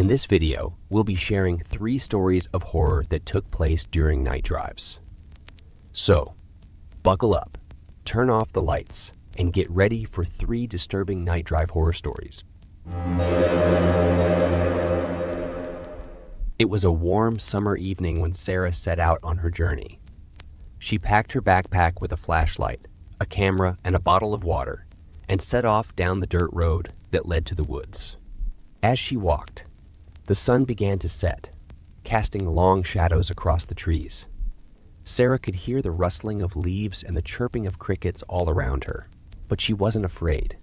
In this video, we'll be sharing 3 stories of horror that took place during night drives. So, buckle up, turn off the lights, and get ready for 3 disturbing night drive horror stories. It was a warm summer evening when Sarah set out on her journey. She packed her backpack with a flashlight, a camera, and a bottle of water, and set off down the dirt road that led to the woods. As she walked, the sun began to set, casting long shadows across the trees. Sarah could hear the rustling of leaves and the chirping of crickets all around her, but she wasn't afraid.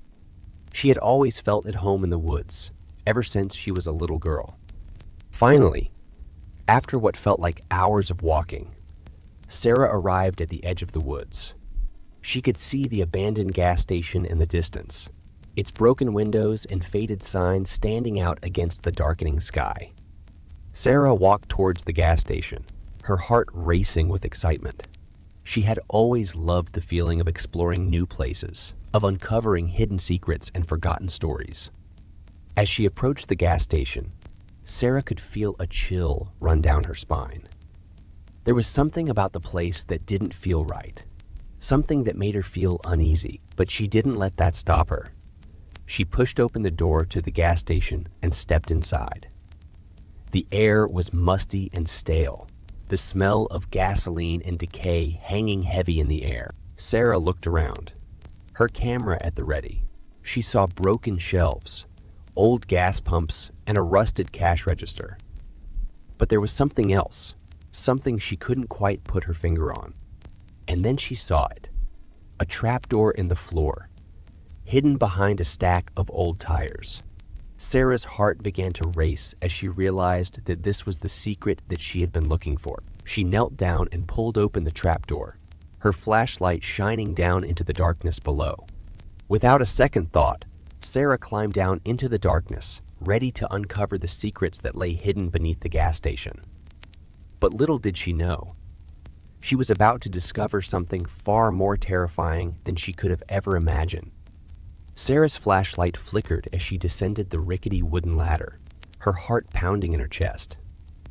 She had always felt at home in the woods, ever since she was a little girl. Finally, after what felt like hours of walking, Sarah arrived at the edge of the woods. She could see the abandoned gas station in the distance, its broken windows and faded signs standing out against the darkening sky. Sarah walked towards the gas station, her heart racing with excitement. She had always loved the feeling of exploring new places, of uncovering hidden secrets and forgotten stories. As she approached the gas station, Sarah could feel a chill run down her spine. There was something about the place that didn't feel right, something that made her feel uneasy, but she didn't let that stop her. She pushed open the door to the gas station and stepped inside. The air was musty and stale, the smell of gasoline and decay hanging heavy in the air. Sarah looked around, her camera at the ready. She saw broken shelves, old gas pumps, and a rusted cash register. But there was something else, something she couldn't quite put her finger on. And then she saw it, a trapdoor in the floor, hidden behind a stack of old tires. Sarah's heart began to race as she realized that this was the secret that she had been looking for. She knelt down and pulled open the trapdoor, her flashlight shining down into the darkness below. Without a second thought, Sarah climbed down into the darkness, ready to uncover the secrets that lay hidden beneath the gas station. But little did she know, she was about to discover something far more terrifying than she could have ever imagined. Sarah's flashlight flickered as she descended the rickety wooden ladder, her heart pounding in her chest.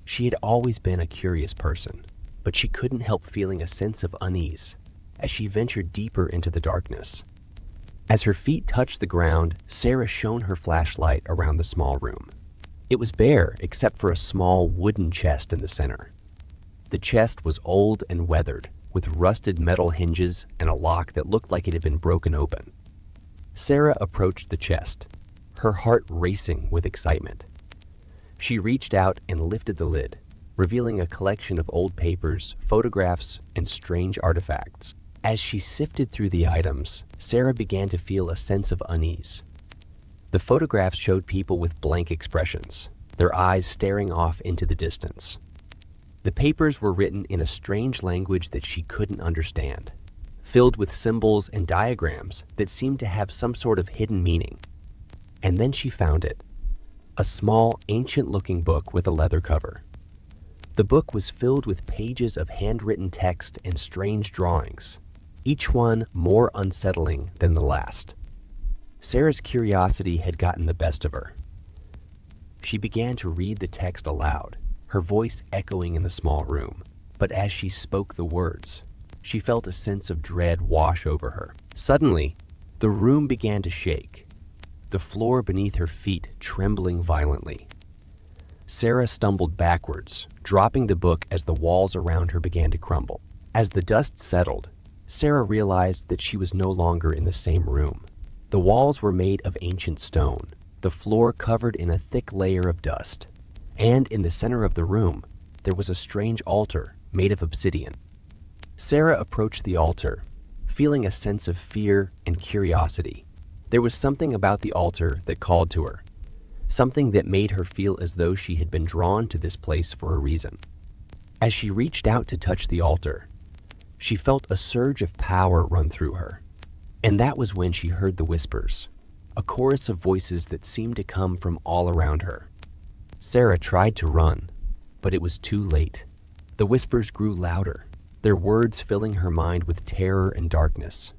She had always been a curious person, but she couldn't help feeling a sense of unease as she ventured deeper into the darkness. As her feet touched the ground, Sarah shone her flashlight around the small room. It was bare except for a small wooden chest in the center. The chest was old and weathered, with rusted metal hinges and a lock that looked like it had been broken open. Sarah approached the chest, her heart racing with excitement. She reached out and lifted the lid, revealing a collection of old papers, photographs, and strange artifacts. As she sifted through the items, Sarah began to feel a sense of unease. The photographs showed people with blank expressions, their eyes staring off into the distance. The papers were written in a strange language that she couldn't understand, filled with symbols and diagrams that seemed to have some sort of hidden meaning. And then she found it, a small, ancient-looking book with a leather cover. The book was filled with pages of handwritten text and strange drawings, each one more unsettling than the last. Sarah's curiosity had gotten the best of her. She began to read the text aloud, her voice echoing in the small room. But as she spoke the words, she felt a sense of dread wash over her. Suddenly, the room began to shake, the floor beneath her feet trembling violently. Sarah stumbled backwards, dropping the book as the walls around her began to crumble. As the dust settled, Sarah realized that she was no longer in the same room. The walls were made of ancient stone, the floor covered in a thick layer of dust, and in the center of the room, there was a strange altar made of obsidian. Sarah approached the altar, feeling a sense of fear and curiosity. There was something about the altar that called to her, something that made her feel as though she had been drawn to this place for a reason. As she reached out to touch the altar, she felt a surge of power run through her. And that was when she heard the whispers, a chorus of voices that seemed to come from all around her. Sarah tried to run, but it was too late. The whispers grew louder, their words filling her mind with terror and darkness.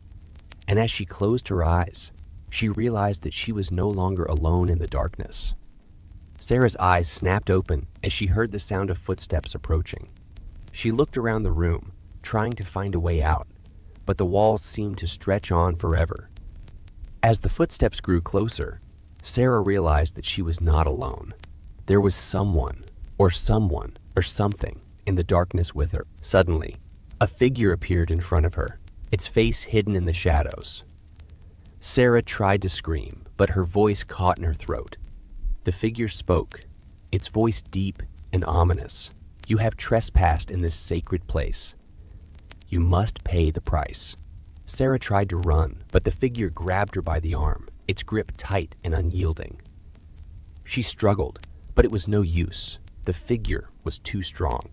And as she closed her eyes, she realized that she was no longer alone in the darkness. Sarah's eyes snapped open as she heard the sound of footsteps approaching. She looked around the room, trying to find a way out, but the walls seemed to stretch on forever. As the footsteps grew closer, Sarah realized that she was not alone. There was someone or something in the darkness with her. Suddenly, a figure appeared in front of her, its face hidden in the shadows. Sarah tried to scream, but her voice caught in her throat. The figure spoke, its voice deep and ominous. "You have trespassed in this sacred place. You must pay the price." Sarah tried to run, but the figure grabbed her by the arm, its grip tight and unyielding. She struggled, but it was no use. The figure was too strong.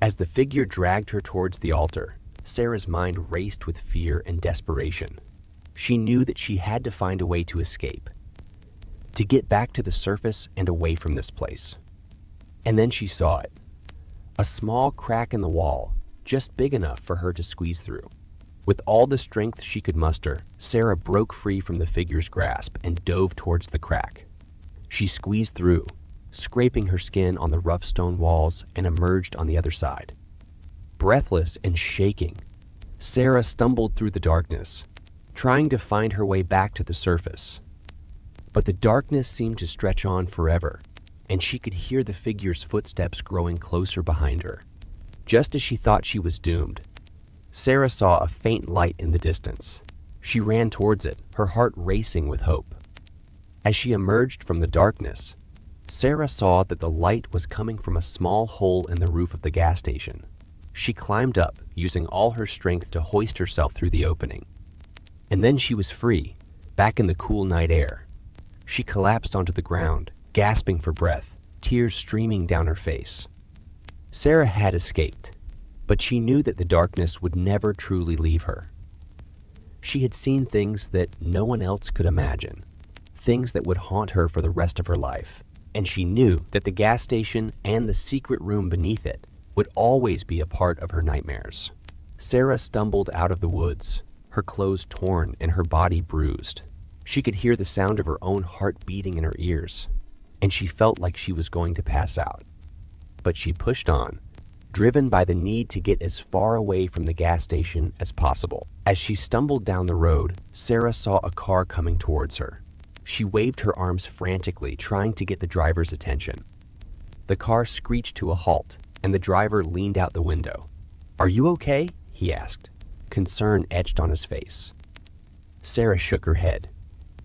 As the figure dragged her towards the altar, Sarah's mind raced with fear and desperation. She knew that she had to find a way to escape, to get back to the surface and away from this place. And then she saw it. A small crack in the wall, just big enough for her to squeeze through. With all the strength she could muster, Sarah broke free from the figure's grasp and dove towards the crack. She squeezed through, scraping her skin on the rough stone walls, and emerged on the other side. Breathless and shaking, Sarah stumbled through the darkness, trying to find her way back to the surface. But the darkness seemed to stretch on forever, and she could hear the figure's footsteps growing closer behind her. Just as she thought she was doomed, Sarah saw a faint light in the distance. She ran towards it, her heart racing with hope. As she emerged from the darkness, Sarah saw that the light was coming from a small hole in the roof of the gas station. She climbed up, using all her strength to hoist herself through the opening. And then she was free, back in the cool night air. She collapsed onto the ground, gasping for breath, tears streaming down her face. Sarah had escaped, but she knew that the darkness would never truly leave her. She had seen things that no one else could imagine, things that would haunt her for the rest of her life. And she knew that the gas station and the secret room beneath it would always be a part of her nightmares. Sarah stumbled out of the woods, her clothes torn and her body bruised. She could hear the sound of her own heart beating in her ears, and she felt like she was going to pass out. But she pushed on, driven by the need to get as far away from the gas station as possible. As she stumbled down the road, Sarah saw a car coming towards her. She waved her arms frantically, trying to get the driver's attention. The car screeched to a halt, and the driver leaned out the window. "Are you okay?" he asked. Concern etched on his face. Sarah shook her head,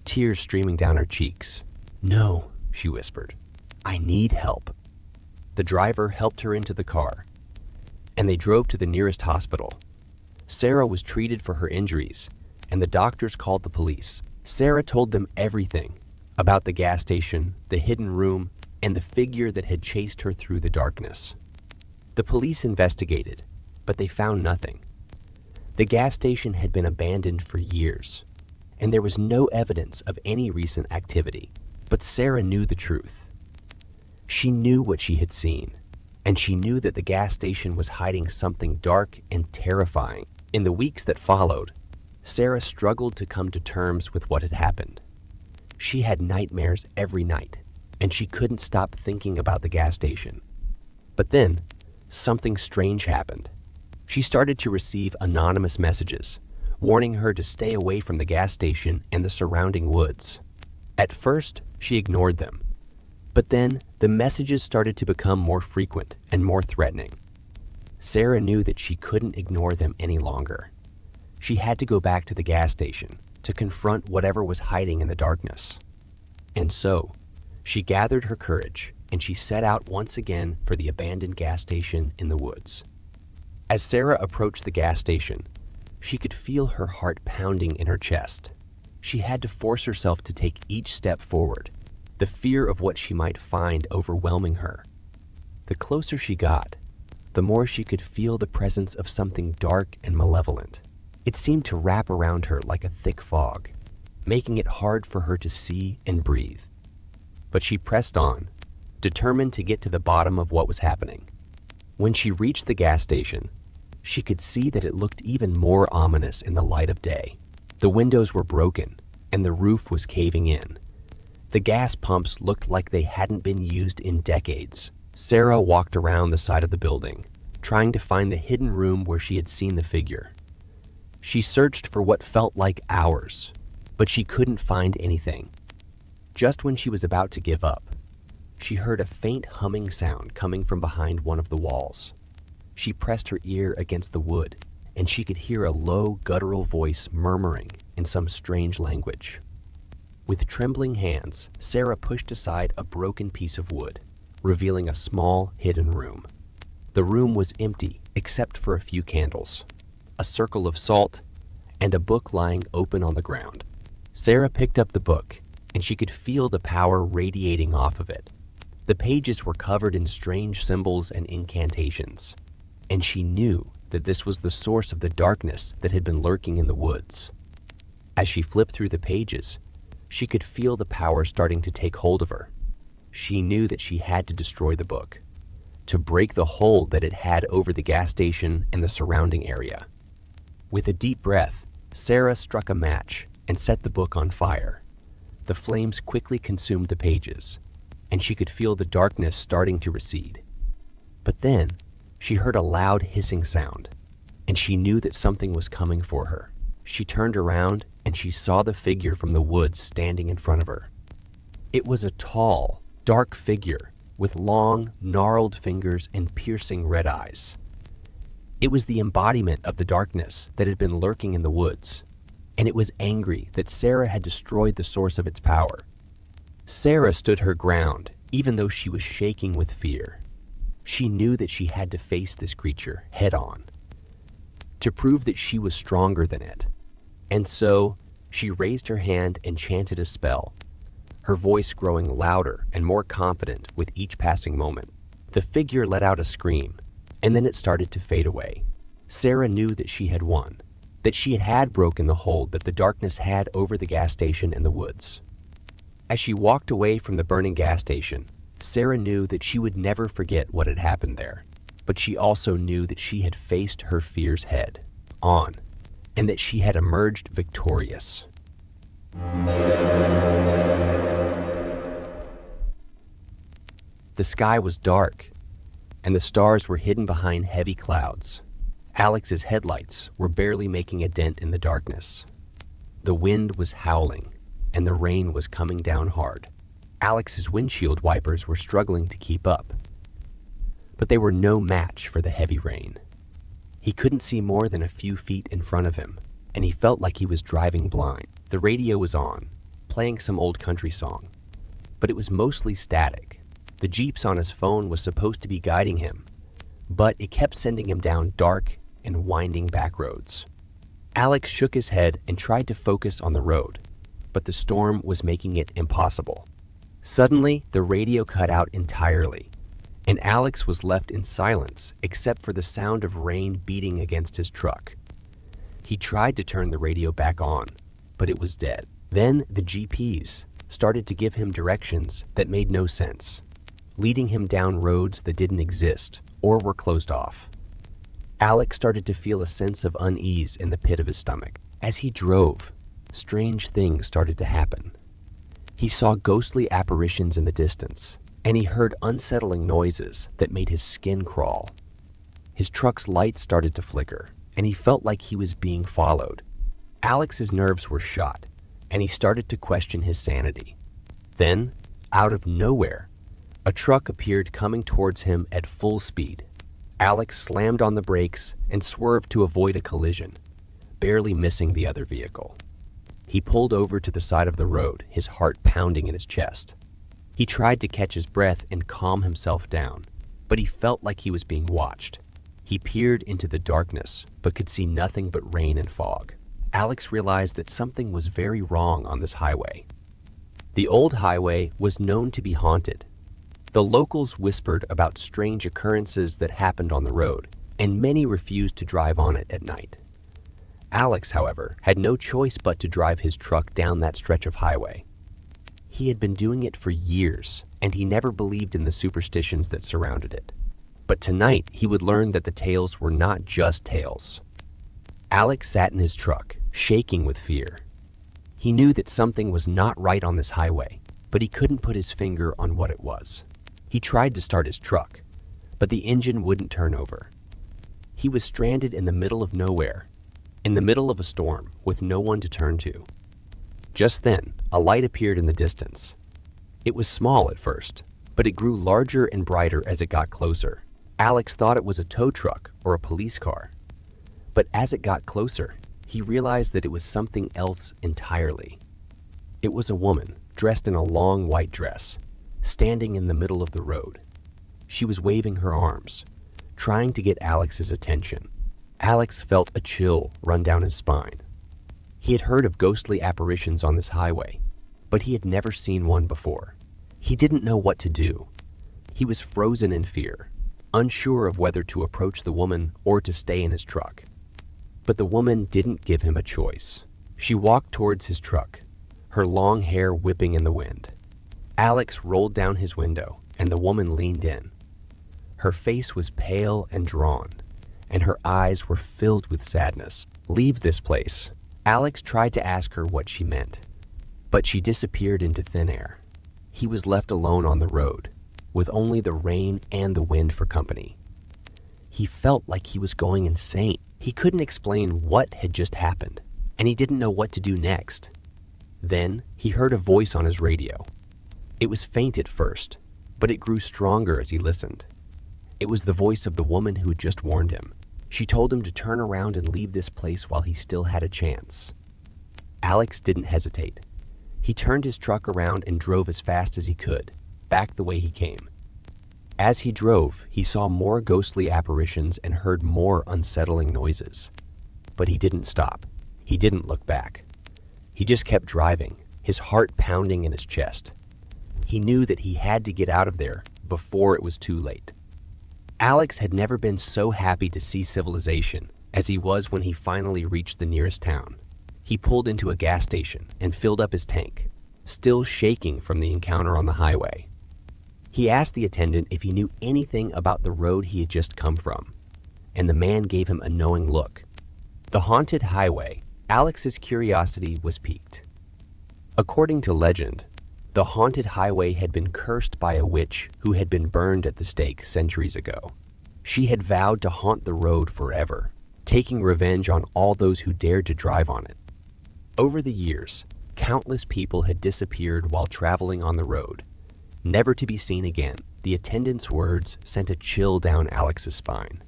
tears streaming down her cheeks. "No," she whispered. "I need help." The driver helped her into the car, and they drove to the nearest hospital. Sarah was treated for her injuries, and the doctors called the police. Sarah told them everything about the gas station, the hidden room, and the figure that had chased her through the darkness. The police investigated, but they found nothing. The gas station had been abandoned for years, and there was no evidence of any recent activity. But Sarah knew the truth. She knew what she had seen, and she knew that the gas station was hiding something dark and terrifying. In the weeks that followed, Sarah struggled to come to terms with what had happened. She had nightmares every night, and she couldn't stop thinking about the gas station. But then, something strange happened. She started to receive anonymous messages, warning her to stay away from the gas station and the surrounding woods. At first, she ignored them, but then the messages started to become more frequent and more threatening. Sarah knew that she couldn't ignore them any longer. She had to go back to the gas station to confront whatever was hiding in the darkness. And so, she gathered her courage and she set out once again for the abandoned gas station in the woods. As Sarah approached the gas station, she could feel her heart pounding in her chest. She had to force herself to take each step forward, the fear of what she might find overwhelming her. The closer she got, the more she could feel the presence of something dark and malevolent. It seemed to wrap around her like a thick fog, making it hard for her to see and breathe. But she pressed on, determined to get to the bottom of what was happening. When she reached the gas station, she could see that it looked even more ominous in the light of day. The windows were broken, and the roof was caving in. The gas pumps looked like they hadn't been used in decades. Sarah walked around the side of the building, trying to find the hidden room where she had seen the figure. She searched for what felt like hours, but she couldn't find anything. Just when she was about to give up, she heard a faint humming sound coming from behind one of the walls. She pressed her ear against the wood, and she could hear a low, guttural voice murmuring in some strange language. With trembling hands, Sarah pushed aside a broken piece of wood, revealing a small, hidden room. The room was empty except for a few candles, a circle of salt, and a book lying open on the ground. Sarah picked up the book, and she could feel the power radiating off of it. The pages were covered in strange symbols and incantations, and she knew that this was the source of the darkness that had been lurking in the woods. As she flipped through the pages, she could feel the power starting to take hold of her. She knew that she had to destroy the book, to break the hold that it had over the gas station and the surrounding area. With a deep breath, Sarah struck a match and set the book on fire. The flames quickly consumed the pages, and she could feel the darkness starting to recede. But then, she heard a loud hissing sound, and she knew that something was coming for her. She turned around, and she saw the figure from the woods standing in front of her. It was a tall, dark figure with long, gnarled fingers and piercing red eyes. It was the embodiment of the darkness that had been lurking in the woods, and it was angry that Sarah had destroyed the source of its power. Sarah stood her ground, even though she was shaking with fear. She knew that she had to face this creature head-on, to prove that she was stronger than it. And so, she raised her hand and chanted a spell, her voice growing louder and more confident with each passing moment. The figure let out a scream, and then it started to fade away. Sarah knew that she had won, that she had broken the hold that the darkness had over the gas station and the woods. As she walked away from the burning gas station, Sarah knew that she would never forget what had happened there, but she also knew that she had faced her fears head-on, and that she had emerged victorious. The sky was dark, and the stars were hidden behind heavy clouds. Alex's headlights were barely making a dent in the darkness. The wind was howling, and the rain was coming down hard. Alex's windshield wipers were struggling to keep up, but they were no match for the heavy rain. He couldn't see more than a few feet in front of him, and he felt like he was driving blind. The radio was on, playing some old country song, but it was mostly static. The Jeeps on his phone was supposed to be guiding him, but it kept sending him down dark and winding back roads. Alex shook his head and tried to focus on the road, but the storm was making it impossible. Suddenly, the radio cut out entirely, and Alex was left in silence except for the sound of rain beating against his truck. He tried to turn the radio back on, but it was dead. Then the GPS started to give him directions that made no sense, leading him down roads that didn't exist or were closed off. Alex started to feel a sense of unease in the pit of his stomach. As he drove, strange things started to happen. He saw ghostly apparitions in the distance, and he heard unsettling noises that made his skin crawl. His truck's lights started to flicker, and he felt like he was being followed. Alex's nerves were shot, and he started to question his sanity. Then, out of nowhere, a truck appeared coming towards him at full speed. Alex slammed on the brakes and swerved to avoid a collision, barely missing the other vehicle. He pulled over to the side of the road, his heart pounding in his chest. He tried to catch his breath and calm himself down, but he felt like he was being watched. He peered into the darkness, but could see nothing but rain and fog. Alex realized that something was very wrong on this highway. The old highway was known to be haunted. The locals whispered about strange occurrences that happened on the road, and many refused to drive on it at night. Alex, however, had no choice but to drive his truck down that stretch of highway. He had been doing it for years, and he never believed in the superstitions that surrounded it. But tonight, he would learn that the tales were not just tales. Alex sat in his truck, shaking with fear. He knew that something was not right on this highway, but he couldn't put his finger on what it was. He tried to start his truck, but the engine wouldn't turn over. He was stranded in the middle of nowhere, in the middle of a storm with no one to turn to. Just then, a light appeared in the distance. It was small at first, but it grew larger and brighter as it got closer. Alex thought it was a tow truck or a police car. But as it got closer, he realized that it was something else entirely. It was a woman dressed in a long white dress, standing in the middle of the road. She was waving her arms, trying to get Alex's attention. Alex felt a chill run down his spine. He had heard of ghostly apparitions on this highway, but he had never seen one before. He didn't know what to do. He was frozen in fear, unsure of whether to approach the woman or to stay in his truck. But the woman didn't give him a choice. She walked towards his truck, her long hair whipping in the wind. Alex rolled down his window, and the woman leaned in. Her face was pale and drawn, and her eyes were filled with sadness. "Leave this place." Alex tried to ask her what she meant, but she disappeared into thin air. He was left alone on the road, with only the rain and the wind for company. He felt like he was going insane. He couldn't explain what had just happened, and he didn't know what to do next. Then he heard a voice on his radio. It was faint at first, but it grew stronger as he listened. It was the voice of the woman who had just warned him. She told him to turn around and leave this place while he still had a chance. Alex didn't hesitate. He turned his truck around and drove as fast as he could, back the way he came. As he drove, he saw more ghostly apparitions and heard more unsettling noises. But he didn't stop. He didn't look back. He just kept driving, his heart pounding in his chest. He knew that he had to get out of there before it was too late. Alex had never been so happy to see civilization as he was when he finally reached the nearest town. He pulled into a gas station and filled up his tank, still shaking from the encounter on the highway. He asked the attendant if he knew anything about the road he had just come from, and the man gave him a knowing look. The haunted highway. Alex's curiosity was piqued. According to legend, the haunted highway had been cursed by a witch who had been burned at the stake centuries ago. She had vowed to haunt the road forever, taking revenge on all those who dared to drive on it. Over the years, countless people had disappeared while traveling on the road, never to be seen again. The attendant's words sent a chill down Alex's spine.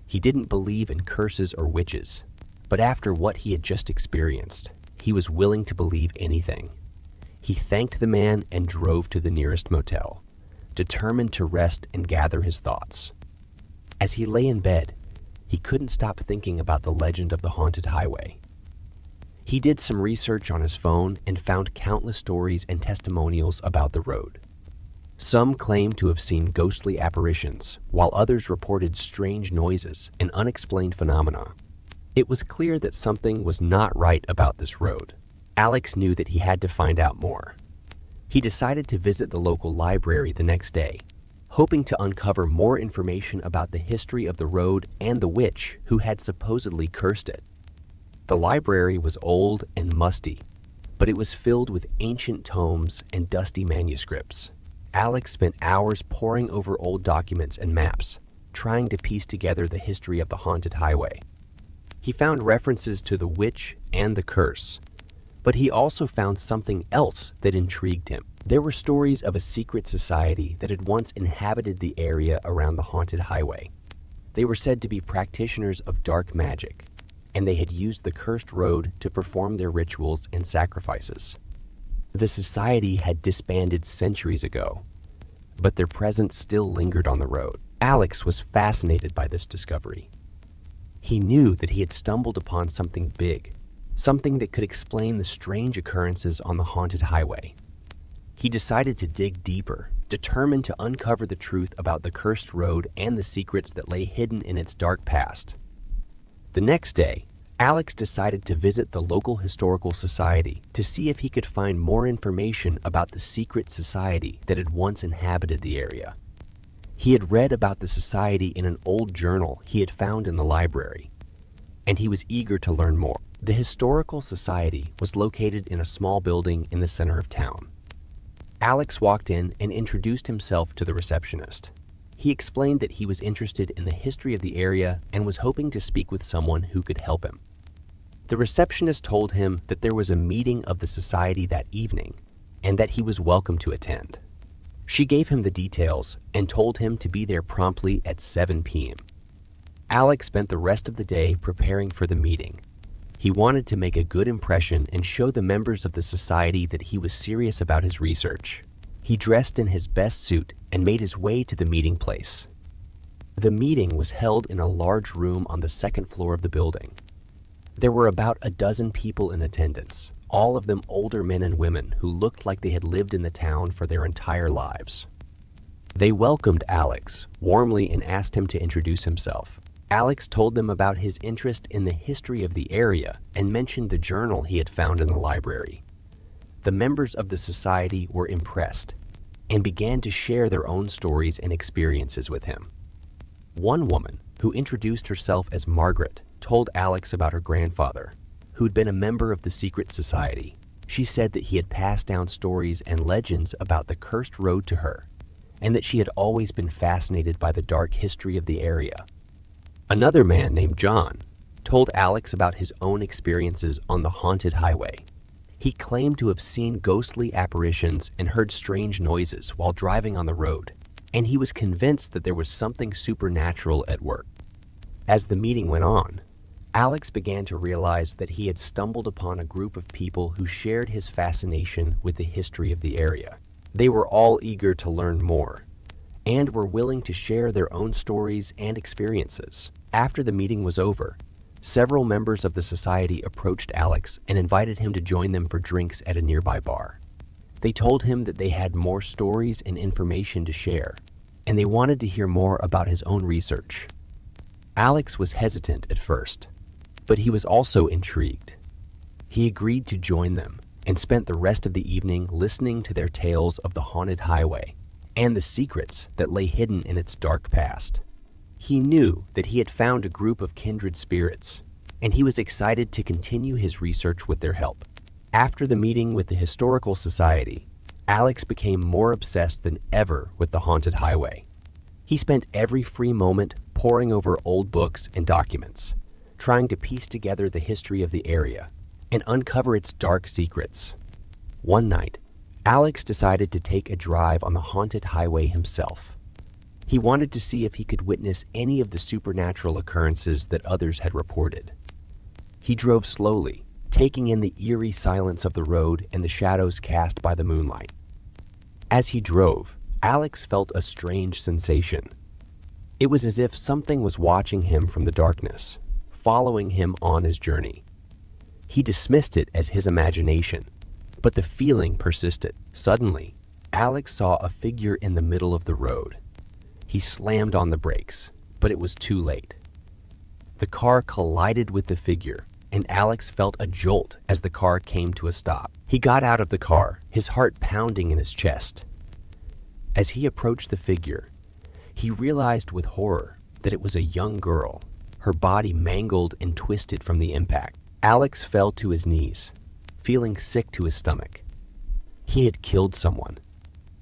He didn't believe in curses or witches, but after what he had just experienced, he was willing to believe anything. He thanked the man and drove to the nearest motel, determined to rest and gather his thoughts. As he lay in bed, he couldn't stop thinking about the legend of the haunted highway. He did some research on his phone and found countless stories and testimonials about the road. Some claimed to have seen ghostly apparitions, while others reported strange noises and unexplained phenomena. It was clear that something was not right about this road. Alex knew that he had to find out more. He decided to visit the local library the next day, hoping to uncover more information about the history of the road and the witch who had supposedly cursed it. The library was old and musty, but it was filled with ancient tomes and dusty manuscripts. Alex spent hours poring over old documents and maps, trying to piece together the history of the haunted highway. He found references to the witch and the curse, but he also found something else that intrigued him. There were stories of a secret society that had once inhabited the area around the haunted highway. They were said to be practitioners of dark magic, and they had used the cursed road to perform their rituals and sacrifices. The society had disbanded centuries ago, but their presence still lingered on the road. Alex was fascinated by this discovery. He knew that he had stumbled upon something big, something that could explain the strange occurrences on the haunted highway. He decided to dig deeper, determined to uncover the truth about the cursed road and the secrets that lay hidden in its dark past. The next day, Alex decided to visit the local historical society to see if he could find more information about the secret society that had once inhabited the area. He had read about the society in an old journal he had found in the library, and he was eager to learn more. The historical society was located in a small building in the center of town. Alex walked in and introduced himself to the receptionist. He explained that he was interested in the history of the area and was hoping to speak with someone who could help him. The receptionist told him that there was a meeting of the society that evening and that he was welcome to attend. She gave him the details and told him to be there promptly at 7 p.m. Alex spent the rest of the day preparing for the meeting. He wanted to make a good impression and show the members of the society that he was serious about his research. He dressed in his best suit and made his way to the meeting place. The meeting was held in a large room on the second floor of the building. There were about a dozen people in attendance, all of them older men and women who looked like they had lived in the town for their entire lives. They welcomed Alex warmly and asked him to introduce himself. Alex told them about his interest in the history of the area and mentioned the journal he had found in the library. The members of the society were impressed and began to share their own stories and experiences with him. One woman, who introduced herself as Margaret, told Alex about her grandfather, who'd been a member of the secret society. She said that he had passed down stories and legends about the cursed road to her, and that she had always been fascinated by the dark history of the area. Another man named John told Alex about his own experiences on the haunted highway. He claimed to have seen ghostly apparitions and heard strange noises while driving on the road, and he was convinced that there was something supernatural at work. As the meeting went on, Alex began to realize that he had stumbled upon a group of people who shared his fascination with the history of the area. They were all eager to learn more and were willing to share their own stories and experiences. After the meeting was over, several members of the society approached Alex and invited him to join them for drinks at a nearby bar. They told him that they had more stories and information to share, and they wanted to hear more about his own research. Alex was hesitant at first, but he was also intrigued. He agreed to join them and spent the rest of the evening listening to their tales of the haunted highway and the secrets that lay hidden in its dark past. He knew that he had found a group of kindred spirits, and he was excited to continue his research with their help. After the meeting with the Historical Society, Alex became more obsessed than ever with the haunted highway. He spent every free moment poring over old books and documents, trying to piece together the history of the area and uncover its dark secrets. One night, Alex decided to take a drive on the haunted highway himself. He wanted to see if he could witness any of the supernatural occurrences that others had reported. He drove slowly, taking in the eerie silence of the road and the shadows cast by the moonlight. As he drove, Alex felt a strange sensation. It was as if something was watching him from the darkness, following him on his journey. He dismissed it as his imagination, but the feeling persisted. Suddenly, Alex saw a figure in the middle of the road. He slammed on the brakes, but it was too late. The car collided with the figure, and Alex felt a jolt as the car came to a stop. He got out of the car, his heart pounding in his chest. As he approached the figure, he realized with horror that it was a young girl, her body mangled and twisted from the impact. Alex fell to his knees, feeling sick to his stomach. He had killed someone.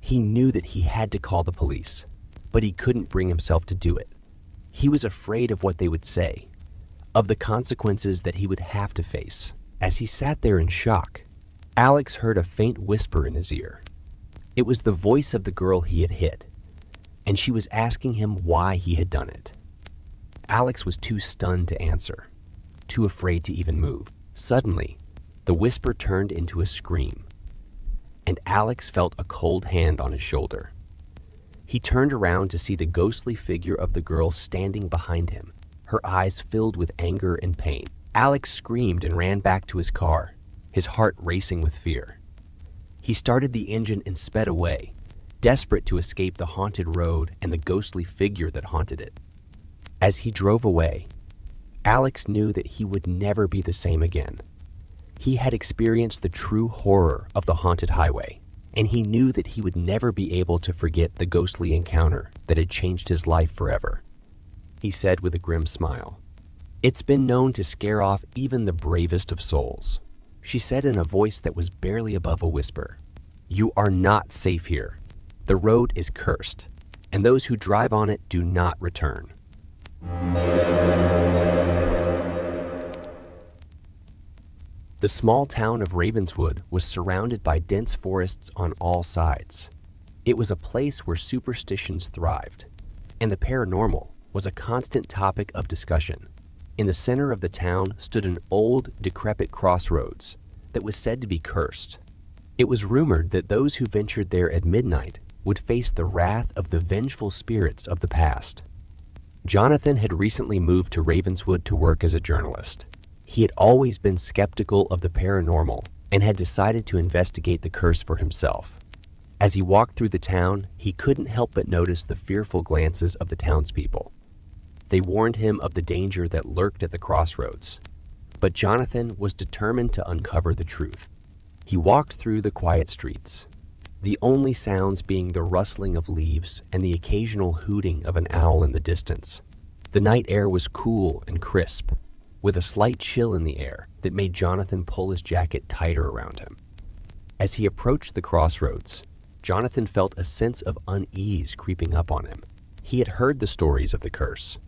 He knew that he had to call the police, but he couldn't bring himself to do it. He was afraid of what they would say, of the consequences that he would have to face. As he sat there in shock, Alex heard a faint whisper in his ear. It was the voice of the girl he had hit, and she was asking him why he had done it. Alex was too stunned to answer, too afraid to even move. Suddenly, the whisper turned into a scream, and Alex felt a cold hand on his shoulder. He turned around to see the ghostly figure of the girl standing behind him, her eyes filled with anger and pain. Alex screamed and ran back to his car, his heart racing with fear. He started the engine and sped away, desperate to escape the haunted road and the ghostly figure that haunted it. As he drove away, Alex knew that he would never be the same again. He had experienced the true horror of the haunted highway, and he knew that he would never be able to forget the ghostly encounter that had changed his life forever. He said with a grim smile, "It's been known to scare off even the bravest of souls," she said in a voice that was barely above a whisper. "You are not safe here. The road is cursed, and those who drive on it do not return." The small town of Ravenswood was surrounded by dense forests on all sides. It was a place where superstitions thrived, and the paranormal was a constant topic of discussion. In the center of the town stood an old, decrepit crossroads that was said to be cursed. It was rumored that those who ventured there at midnight would face the wrath of the vengeful spirits of the past. Jonathan had recently moved to Ravenswood to work as a journalist. He had always been skeptical of the paranormal and had decided to investigate the curse for himself. As he walked through the town, he couldn't help but notice the fearful glances of the townspeople. They warned him of the danger that lurked at the crossroads. But Jonathan was determined to uncover the truth. He walked through the quiet streets, the only sounds being the rustling of leaves and the occasional hooting of an owl in the distance. The night air was cool and crisp, with a slight chill in the air that made Jonathan pull his jacket tighter around him. As he approached the crossroads, Jonathan felt a sense of unease creeping up on him. He had heard the stories of the curse,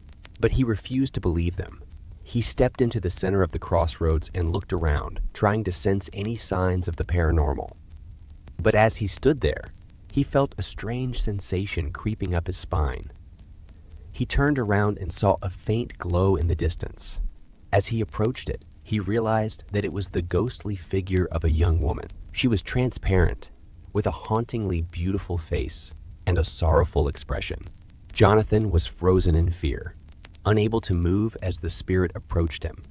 but he refused to believe them. He stepped into the center of the crossroads and looked around, trying to sense any signs of the paranormal. But as he stood there, he felt a strange sensation creeping up his spine. He turned around and saw a faint glow in the distance. As he approached it, he realized that it was the ghostly figure of a young woman. She was transparent, with a hauntingly beautiful face and a sorrowful expression. Jonathan was frozen in fear, unable to move as the spirit approached him.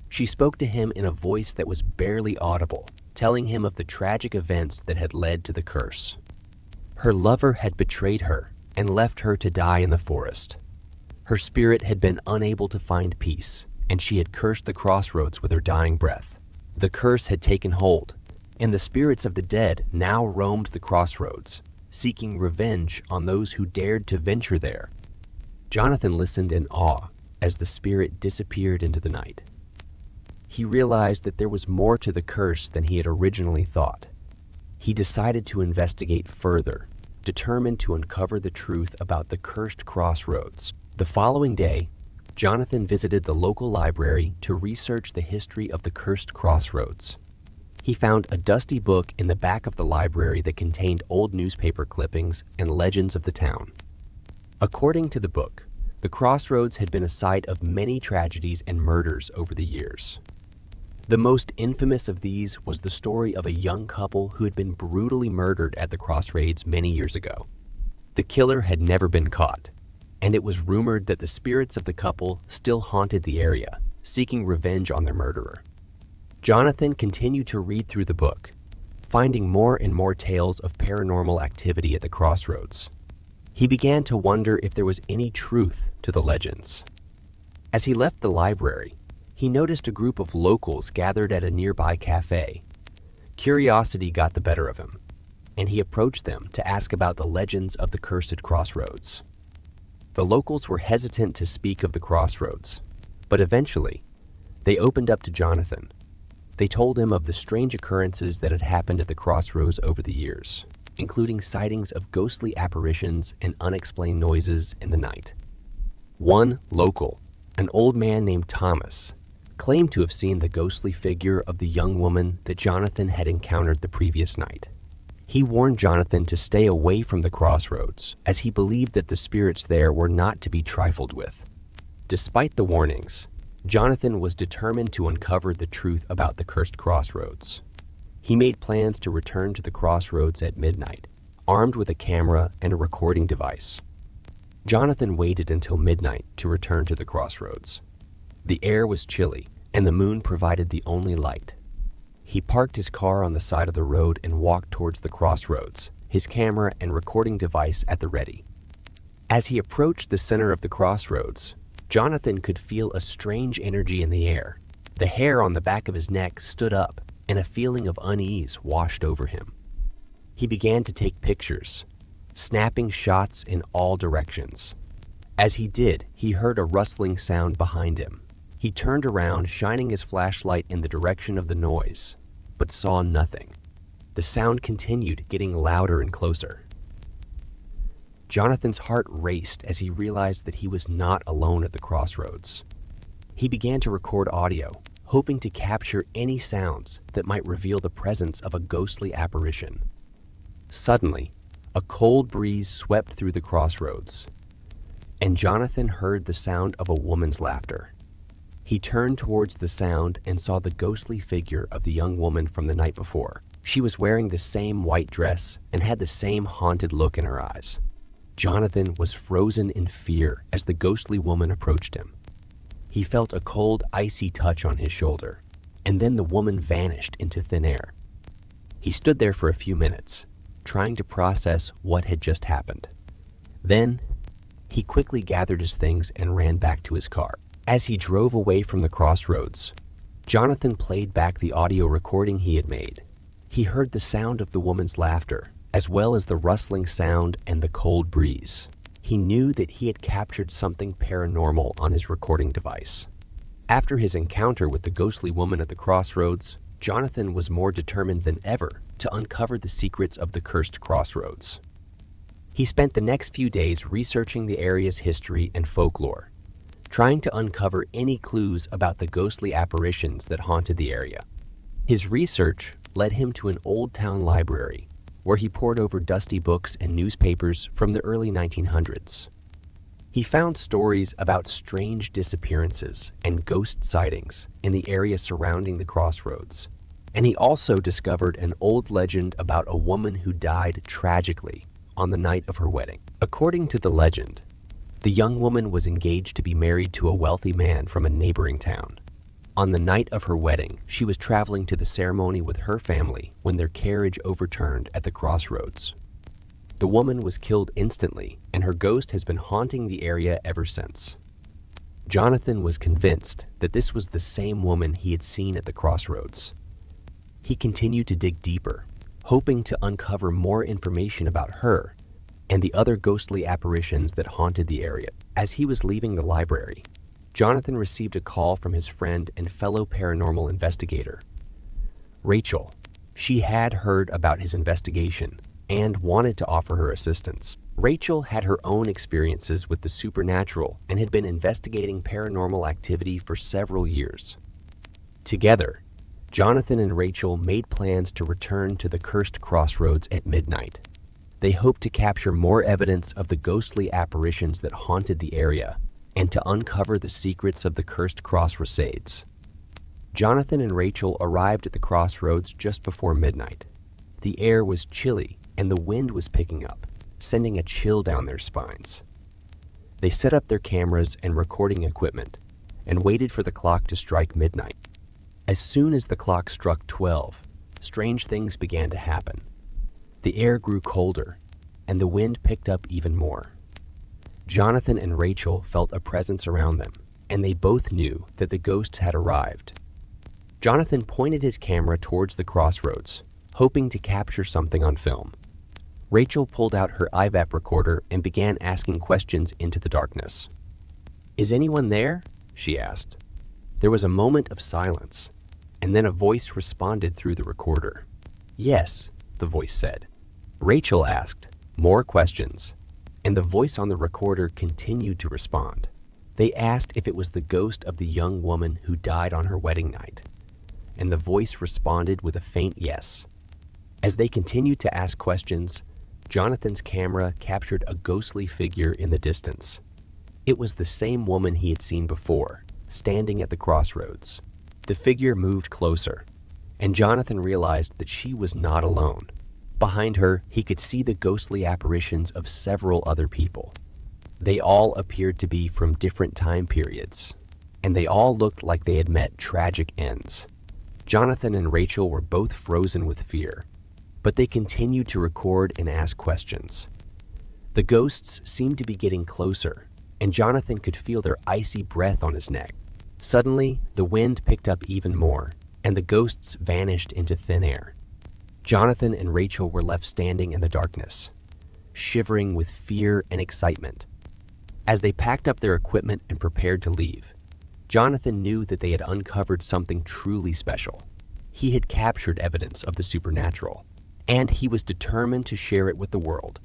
She spoke to him in a voice that was barely audible, telling him of the tragic events that had led to the curse. Her lover had betrayed her and left her to die in the forest. Her spirit had been unable to find peace, and she had cursed the crossroads with her dying breath. The curse had taken hold, and the spirits of the dead now roamed the crossroads, seeking revenge on those who dared to venture there. Jonathan listened in awe as the spirit disappeared into the night. He realized that there was more to the curse than he had originally thought. He decided to investigate further, determined to uncover the truth about the cursed crossroads. The following day, Jonathan visited the local library to research the history of the cursed crossroads. He found a dusty book in the back of the library that contained old newspaper clippings and legends of the town. According to the book, the crossroads had been a site of many tragedies and murders over the years. The most infamous of these was the story of a young couple who had been brutally murdered at the crossroads many years ago. The killer had never been caught, and it was rumored that the spirits of the couple still haunted the area, seeking revenge on their murderer. Jonathan continued to read through the book, finding more and more tales of paranormal activity at the crossroads. He began to wonder if there was any truth to the legends. As he left the library, he noticed a group of locals gathered at a nearby cafe. Curiosity got the better of him, and he approached them to ask about the legends of the cursed crossroads. The locals were hesitant to speak of the crossroads, but eventually, they opened up to Jonathan. They told him of the strange occurrences that had happened at the crossroads over the years, including sightings of ghostly apparitions and unexplained noises in the night. One local, an old man named Thomas, claimed to have seen the ghostly figure of the young woman that Jonathan had encountered the previous night. He warned Jonathan to stay away from the crossroads, as he believed that the spirits there were not to be trifled with. Despite the warnings, Jonathan was determined to uncover the truth about the cursed crossroads. He made plans to return to the crossroads at midnight, armed with a camera and a recording device. Jonathan waited until midnight to return to the crossroads. The air was chilly, and the moon provided the only light. He parked his car on the side of the road and walked towards the crossroads, his camera and recording device at the ready. As he approached the center of the crossroads, Jonathan could feel a strange energy in the air. The hair on the back of his neck stood up, and a feeling of unease washed over him. He began to take pictures, snapping shots in all directions. As he did, he heard a rustling sound behind him. He turned around, shining his flashlight in the direction of the noise, but saw nothing. The sound continued, getting louder and closer. Jonathan's heart raced as he realized that he was not alone at the crossroads. He began to record audio, hoping to capture any sounds that might reveal the presence of a ghostly apparition. Suddenly, a cold breeze swept through the crossroads, and Jonathan heard the sound of a woman's laughter. He turned towards the sound and saw the ghostly figure of the young woman from the night before. She was wearing the same white dress and had the same haunted look in her eyes. Jonathan was frozen in fear as the ghostly woman approached him. He felt a cold, icy touch on his shoulder, and then the woman vanished into thin air. He stood there for a few minutes, trying to process what had just happened. Then, he quickly gathered his things and ran back to his car. As he drove away from the crossroads, Jonathan played back the audio recording he had made. He heard the sound of the woman's laughter, as well as the rustling sound and the cold breeze. He knew that he had captured something paranormal on his recording device. After his encounter with the ghostly woman at the crossroads, Jonathan was more determined than ever to uncover the secrets of the cursed crossroads. He spent the next few days researching the area's history and folklore, trying to uncover any clues about the ghostly apparitions that haunted the area. His research led him to an old town library where he pored over dusty books and newspapers from the early 1900s. He found stories about strange disappearances and ghost sightings in the area surrounding the crossroads, and he also discovered an old legend about a woman who died tragically on the night of her wedding. According to the legend, the young woman was engaged to be married to a wealthy man from a neighboring town. On the night of her wedding, she was traveling to the ceremony with her family when their carriage overturned at the crossroads. The woman was killed instantly, and her ghost has been haunting the area ever since. Jonathan was convinced that this was the same woman he had seen at the crossroads. He continued to dig deeper, hoping to uncover more information about her and the other ghostly apparitions that haunted the area. As he was leaving the library, Jonathan received a call from his friend and fellow paranormal investigator, Rachel. She had heard about his investigation and wanted to offer her assistance. Rachel had her own experiences with the supernatural and had been investigating paranormal activity for several years. Together, Jonathan and Rachel made plans to return to the cursed crossroads at midnight. They hoped to capture more evidence of the ghostly apparitions that haunted the area and to uncover the secrets of the cursed crossroads. Jonathan and Rachel arrived at the crossroads just before midnight. The air was chilly and the wind was picking up, sending a chill down their spines. They set up their cameras and recording equipment and waited for the clock to strike midnight. As soon as the clock struck 12, strange things began to happen. The air grew colder and the wind picked up even more. Jonathan and Rachel felt a presence around them, and they both knew that the ghosts had arrived. Jonathan pointed his camera towards the crossroads, hoping to capture something on film. Rachel pulled out her IVAP recorder and began asking questions into the darkness. "Is anyone there?" she asked. There was a moment of silence, and then a voice responded through the recorder. "Yes," the voice said. Rachel asked more questions, and the voice on the recorder continued to respond. They asked if it was the ghost of the young woman who died on her wedding night, and the voice responded with a faint yes. As they continued to ask questions, Jonathan's camera captured a ghostly figure in the distance. It was the same woman he had seen before, standing at the crossroads. The figure moved closer, and Jonathan realized that she was not alone. Behind her, he could see the ghostly apparitions of several other people. They all appeared to be from different time periods, and they all looked like they had met tragic ends. Jonathan and Rachel were both frozen with fear, but they continued to record and ask questions. The ghosts seemed to be getting closer, and Jonathan could feel their icy breath on his neck. Suddenly, the wind picked up even more, and the ghosts vanished into thin air. Jonathan and Rachel were left standing in the darkness, shivering with fear and excitement. As they packed up their equipment and prepared to leave, Jonathan knew that they had uncovered something truly special. He had captured evidence of the supernatural, and he was determined to share it with the world.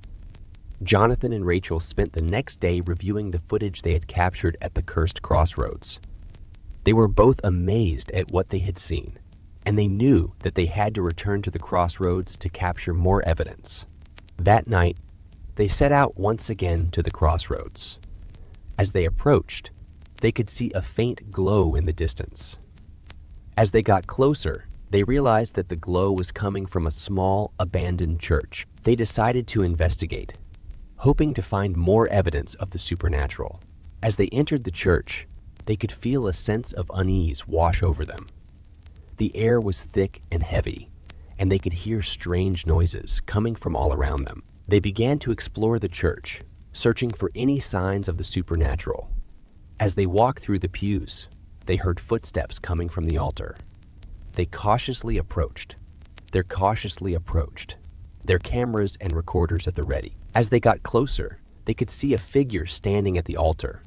Jonathan and Rachel spent the next day reviewing the footage they had captured at the cursed crossroads. They were both amazed at what they had seen, and they knew that they had to return to the crossroads to capture more evidence. That night, they set out once again to the crossroads. As they approached, they could see a faint glow in the distance. As they got closer, they realized that the glow was coming from a small, abandoned church. They decided to investigate, hoping to find more evidence of the supernatural. As they entered the church, they could feel a sense of unease wash over them. The air was thick and heavy, and they could hear strange noises coming from all around them. They began to explore the church, searching for any signs of the supernatural. As they walked through the pews, they heard footsteps coming from the altar. They cautiously approached. Their cameras and recorders at the ready. As they got closer, they could see a figure standing at the altar.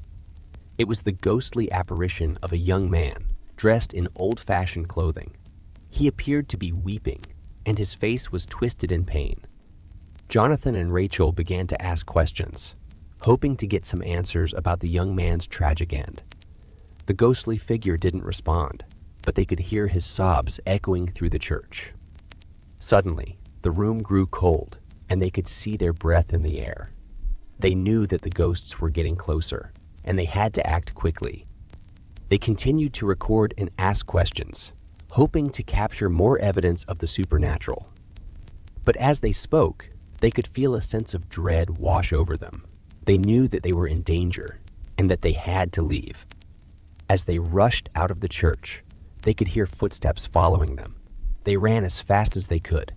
It was the ghostly apparition of a young man dressed in old-fashioned clothing. He appeared to be weeping, and his face was twisted in pain. Jonathan and Rachel began to ask questions, hoping to get some answers about the young man's tragic end. The ghostly figure didn't respond, but they could hear his sobs echoing through the church. Suddenly, the room grew cold, and they could see their breath in the air. They knew that the ghosts were getting closer, and they had to act quickly. They continued to record and ask questions, hoping to capture more evidence of the supernatural. But as they spoke, they could feel a sense of dread wash over them. They knew that they were in danger and that they had to leave. As they rushed out of the church, they could hear footsteps following them. They ran as fast as they could,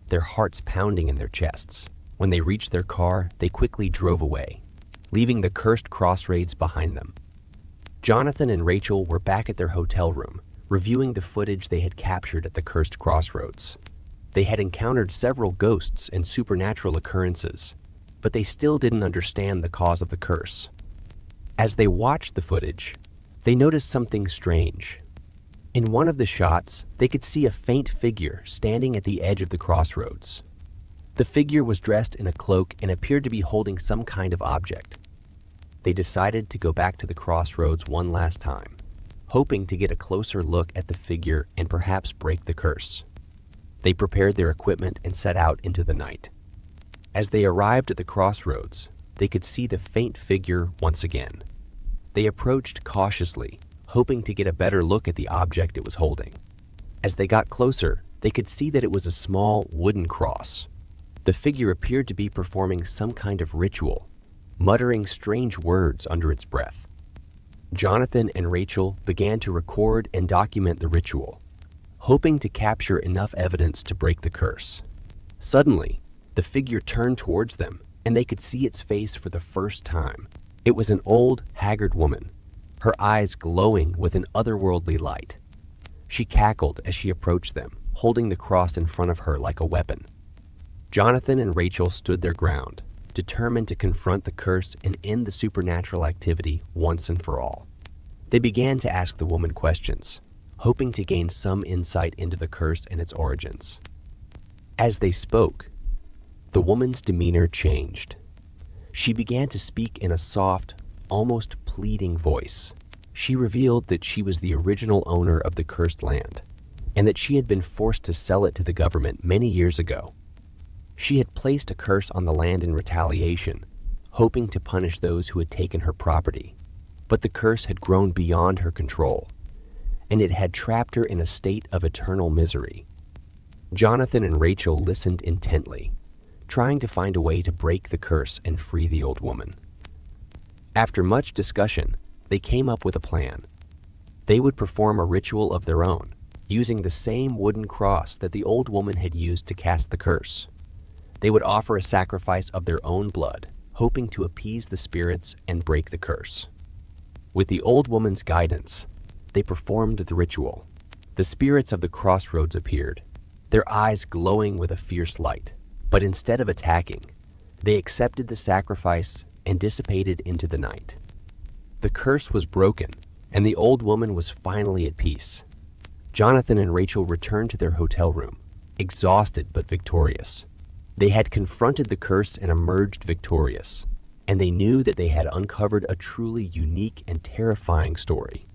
their hearts pounding in their chests. When they reached their car, they quickly drove away, leaving the cursed crossroads behind them. Jonathan and Rachel were back at their hotel room, reviewing the footage they had captured at the cursed crossroads. They had encountered several ghosts and supernatural occurrences, but they still didn't understand the cause of the curse. As they watched the footage, they noticed something strange. In one of the shots, they could see a faint figure standing at the edge of the crossroads. The figure was dressed in a cloak and appeared to be holding some kind of object. They decided to go back to the crossroads one last time, hoping to get a closer look at the figure and perhaps break the curse. They prepared their equipment and set out into the night. As they arrived at the crossroads, they could see the faint figure once again. They approached cautiously, hoping to get a better look at the object it was holding. As they got closer, they could see that it was a small wooden cross. The figure appeared to be performing some kind of ritual, muttering strange words under its breath. Jonathan and Rachel began to record and document the ritual, hoping to capture enough evidence to break the curse. Suddenly, the figure turned towards them, and they could see its face for the first time. It was an old, haggard woman, her eyes glowing with an otherworldly light. She cackled as she approached them, holding the cross in front of her like a weapon. Jonathan and Rachel stood their ground, determined to confront the curse and end the supernatural activity once and for all. They began to ask the woman questions, hoping to gain some insight into the curse and its origins. As they spoke, the woman's demeanor changed. She began to speak in a soft, almost pleading voice. She revealed that she was the original owner of the cursed land, and that she had been forced to sell it to the government many years ago. She had placed a curse on the land in retaliation, hoping to punish those who had taken her property. But the curse had grown beyond her control, and it had trapped her in a state of eternal misery. Jonathan and Rachel listened intently, trying to find a way to break the curse and free the old woman. After much discussion, they came up with a plan. They would perform a ritual of their own, using the same wooden cross that the old woman had used to cast the curse. They would offer a sacrifice of their own blood, hoping to appease the spirits and break the curse. With the old woman's guidance, they performed the ritual. The spirits of the crossroads appeared, their eyes glowing with a fierce light. But instead of attacking, they accepted the sacrifice and dissipated into the night. The curse was broken, and the old woman was finally at peace. Jonathan and Rachel returned to their hotel room, exhausted but victorious. They had confronted the curse and emerged victorious, and they knew that they had uncovered a truly unique and terrifying story.